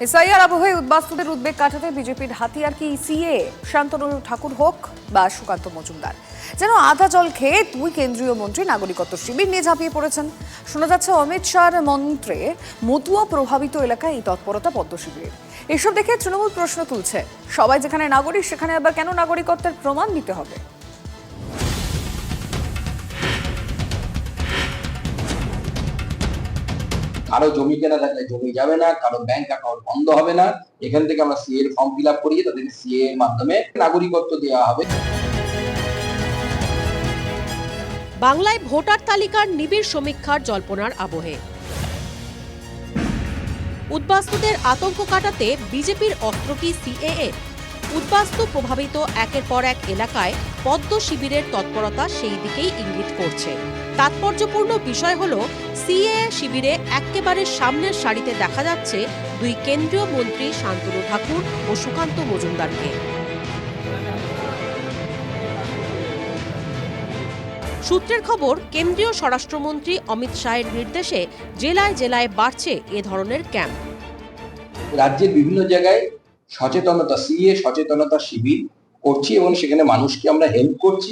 SIR আবহে উদ্বাস্তুদের উদ্বেগ কাটাতে বিজেপির হাতিয়ার কি সিএ, শান্তনু ঠাকুর হোক বা সুকান্ত মজুমদার? যেন আধা জল খেয়ে দুই কেন্দ্রীয় মন্ত্রী নাগরিকত্ব শিবির নিয়ে ঝাঁপিয়ে পড়েছেন। শোনা যাচ্ছে অমিত শাহর মন্ত্রে মতুয়া প্রভাবিত এলাকায় এই তৎপরতা পদ্ম শিবিরের। এসব দেখে তৃণমূল প্রশ্ন তুলছে, সবাই যেখানে নাগরিক সেখানে আবার কেন নাগরিকত্বের প্রমাণ দিতে হবে? কারো জমি কেনা থাকলে জমি যাবে না, কারো ব্যাংক অ্যাকাউন্ট বন্ধ হবে না। এখান থেকে আমরা সিএ এর ফর্ম ফিল আপ করিয়ে তাদেরকে সিএ এর মাধ্যমে নাগরিকত্ব দেওয়া হবে। বাংলায় ভোটার তালিকার নিবিড় সমীক্ষার জল্পনার আবহে উদ্বাস্তুদের আতঙ্ক কাটাতে বিজেপির অস্ত্র কি সিএএ? উদ্বাস্তু প্রভাবিত একের পর এক এলাকায় পদ্ম শিবিরের তৎপরতা সেই দিকেই ইঙ্গিত করছে। তাৎপর্যপূর্ণ বিষয় হল, সিএএ শিবিরে একেবারে সামনের সারিতে দেখা যাচ্ছে দুই কেন্দ্রীয় মন্ত্রী শান্তনু ঠাকুর ও সুকান্ত মজুমদারকে। সূত্রের খবর, কেন্দ্রীয় স্বরাষ্ট্রমন্ত্রী অমিত শাহের নির্দেশে জেলায় জেলায় বাড়ছে এ ধরনের ক্যাম্প। রাজ্যের বিভিন্ন জায়গায় সচেতনতা শিবির করছি এবং সেখানে মানুষকে আমরা হেল্প করছি।